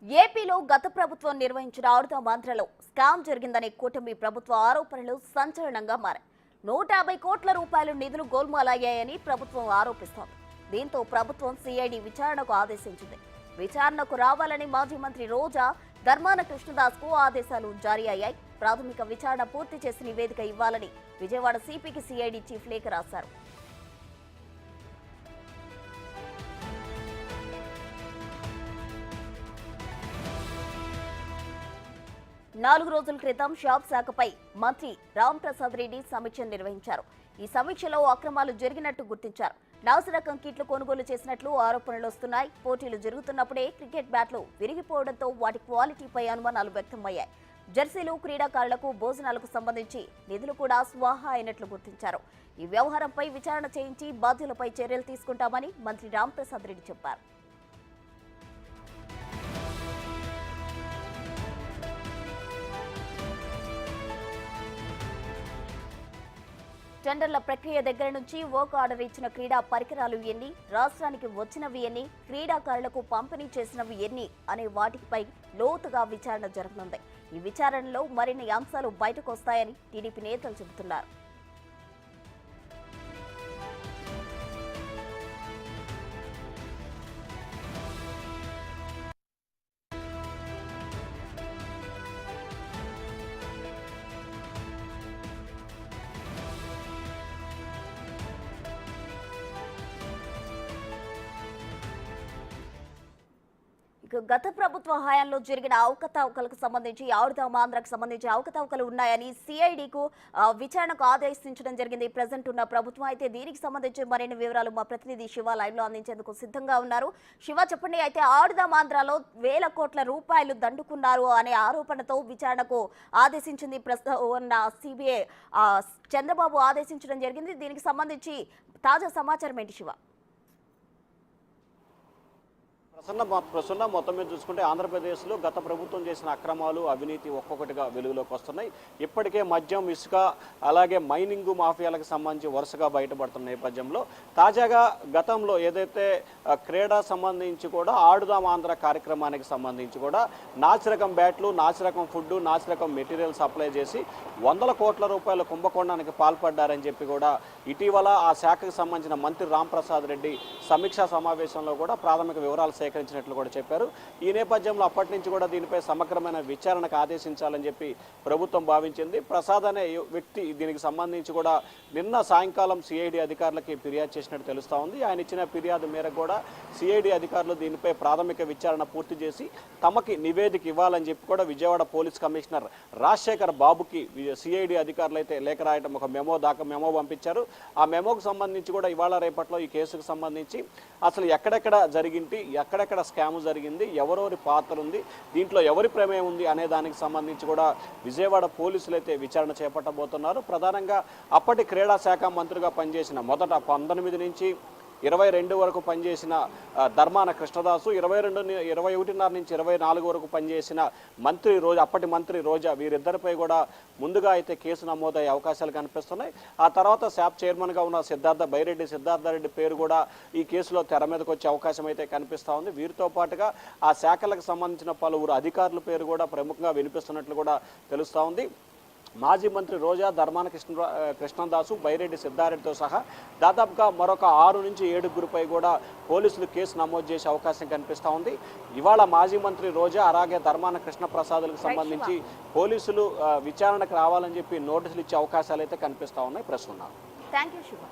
ఏపీలో గత ప్రభుత్వం నిర్వహించిన ఆరుత మంత్రలో స్కామ్ జరిగిందనే కూటమి ప్రభుత్వ ఆరోపణలు సంచలనంగా మారాయి. 150 కోట్ల రూపాయల నిధులు గోల్మాలయ్యాయని ప్రభుత్వం ఆరోపిస్తోంది. దీంతో ప్రభుత్వం సిఐడి విచారణకు ఆదేశించింది. విచారణకు రావాలని మాజీ మంత్రి రోజా, ధర్మాన కృష్ణదాస్కు ఆదేశాలు జారీ అయ్యాయి. ప్రాథమిక విచారణ పూర్తి చేసి నివేదిక ఇవ్వాలని విజయవాడ సిపికి సిఐడి చీఫ్ లేఖ రాశారు. 4 రోజుల క్రితం షాప్ శాఖపై మంత్రి రాంప్రసాద్ రెడ్డి సమీక్ష నిర్వహించారు. ఈ సమీక్షలో అక్రమాలు జరిగినట్టు గుర్తించారు. నాసిరకం కిట్లు కొనుగోలు చేసినట్లు ఆరోపణలు వస్తున్నాయి. పోటీలు జరుగుతున్నప్పుడే క్రికెట్ బ్యాట్లు విరిగిపోవడంతో వాటి క్వాలిటీపై అనుమానాలు వ్యక్తమయ్యాయి. జెర్సీలు, క్రీడాకారులకు భోజనాలకు సంబంధించి నిధులు కూడా స్వాహా అయినట్లు గుర్తించారు. ఈ వ్యవహారంపై విచారణ చేయించి బాధ్యులపై చర్యలు తీసుకుంటామని మంత్రి రాంప్రసాద్ రెడ్డి చెప్పారు. టెండర్ల ప్రక్రియ దగ్గర నుంచి వర్క్ ఆర్డర్ ఇచ్చిన క్రీడా పరికరాలు ఎన్ని, రాష్ట్రానికి వచ్చినవి ఎన్ని, క్రీడాకారులకు పంపిణీ చేసినవి ఎన్ని అనే వాటిపై లోతుగా విచారణ జరగనుంది. ఈ విచారణలో మరిన్ని అంశాలు బయటకు వస్తాయని టీడీపీ నేతలు చెబుతున్నారు. గత ప్రభుత్వ హయాంలో జరిగిన అవకతవకలకు సంబంధించి ఆంధ్రాకు సంబంధించి అవకతవకలు ఉన్నాయని సిఐడికు విచారణకు ఆదేశించడం జరిగింది. ప్రజెంట్ ఉన్న ప్రభుత్వం అయితే దీనికి సంబంధించి మరిన్ని వివరాలు మా ప్రతినిధి శివ లైవ్ లో అందించేందుకు సిద్ధంగా ఉన్నారు. శివ, చెప్పండి. అయితే ఆంధ్రాలో వేల కోట్ల రూపాయలు దండుకున్నారు అనే ఆరోపణతో విచారణకు ఆదేశించింది ఉన్న సిబిఐ. చంద్రబాబు ఆదేశించడం జరిగింది. దీనికి సంబంధించి తాజా సమాచారం ఏంటి శివ? ప్రసన్న మొత్తం మీద చూసుకుంటే ఆంధ్రప్రదేశ్లో గత ప్రభుత్వం చేసిన అక్రమాలు, అవినీతి ఒక్కొక్కటిగా వెలుగులోకి వస్తున్నాయి. ఇప్పటికే మద్యం, ఇసుక, అలాగే మైనింగ్ మాఫియాలకు సంబంధించి వరుసగా బయటపడుతున్న నేపథ్యంలో తాజాగా గతంలో ఏదైతే క్రీడా సంబంధించి కూడా ఆడుదాం ఆంధ్ర కార్యక్రమానికి సంబంధించి కూడా నాసిరకం బ్యాట్లు, నాసిరకం ఫుడ్, నాసిరకం మెటీరియల్ సప్లై చేసి 100 కోట్ల రూపాయల కుంభకోణానికి పాల్పడ్డారని చెప్పి కూడా ఇటీవల ఆ శాఖకు సంబంధించిన మంత్రి రాంప్రసాద్ రెడ్డి సమీక్షా సమావేశంలో కూడా ప్రాథమిక వివరాలు సేకరించినట్లు కూడా చెప్పారు. ఈ నేపథ్యంలో అప్పటి నుంచి కూడా దీనిపై సమగ్రమైన విచారణకు ఆదేశించాలని చెప్పి ప్రభుత్వం భావించింది. ప్రసాద్ అనే వ్యక్తి దీనికి సంబంధించి కూడా నిన్న సాయంకాలం సిఐడి అధికారులకి ఫిర్యాదు చేసినట్టు తెలుస్తూ ఉంది. ఆయన ఇచ్చిన ఫిర్యాదు మేరకు కూడా సిఐడి అధికారులు దీనిపై ప్రాథమిక విచారణ పూర్తి చేసి తమకి నివేదిక ఇవ్వాలని చెప్పి కూడా విజయవాడ పోలీస్ కమిషనర్ రాజశేఖర్ బాబుకి సిఐడి అధికారులు అయితే లేఖ రాయడం, ఒక మెమో పంపించారు. ఆ మెమోకు సంబంధించి కూడా ఇవాళ రేపట్లో ఈ కేసుకు సంబంధించి అసలు ఎక్కడెక్కడ జరిగింది, ఎక్కడెక్కడ స్కామ్ జరిగింది, ఎవరెవరి పాత్ర ఉంది, దీంట్లో ఎవరి ప్రమేయం ఉంది అనే దానికి సంబంధించి కూడా విజయవాడ పోలీసులు అయితే విచారణ చేపట్టబోతున్నారు. ప్రధానంగా అప్పటి క్రీడా శాఖ మంత్రిగా పనిచేసిన మొదట 19 నుంచి 22 వరకు పనిచేసిన ధర్మాన కృష్ణదాసు, 21 నుంచి 24 వరకు పనిచేసిన అప్పటి మంత్రి రోజా, వీరిద్దరిపై కూడా ముందుగా అయితే కేసు నమోదయ్యే అవకాశాలు కనిపిస్తున్నాయి. ఆ తర్వాత శాప్ చైర్మన్గా ఉన్న సిద్ధార్థరెడ్డి పేరు కూడా ఈ కేసులో తెర మీదకి వచ్చే అవకాశం అయితే కనిపిస్తూ ఉంది. వీరితో పాటుగా ఆ శాఖలకు సంబంధించిన పలువురు అధికారుల పేరు కూడా ప్రముఖంగా వినిపిస్తున్నట్లు కూడా తెలుస్తూ ఉంది. మాజీ మంత్రి రోజా, ధర్మాన కృష్ణదాసు, బైరెడ్డి సిద్ధారెడ్డితో సహా దాదాపుగా మరొక 6 నుంచి 7 కూడా పోలీసులు కేసు నమోదు చేసే అవకాశం కనిపిస్తూ ఉంది. ఇవాళ మాజీ మంత్రి రోజా అలాగే ధర్మాన కృష్ణప్రసాద్లకు సంబంధించి పోలీసులు విచారణకు రావాలని చెప్పి నోటీసులు ఇచ్చే అవకాశాలు అయితే కనిపిస్తూ ఉన్నాయి. ప్రస్తుతం. థాంక్యూ శివ.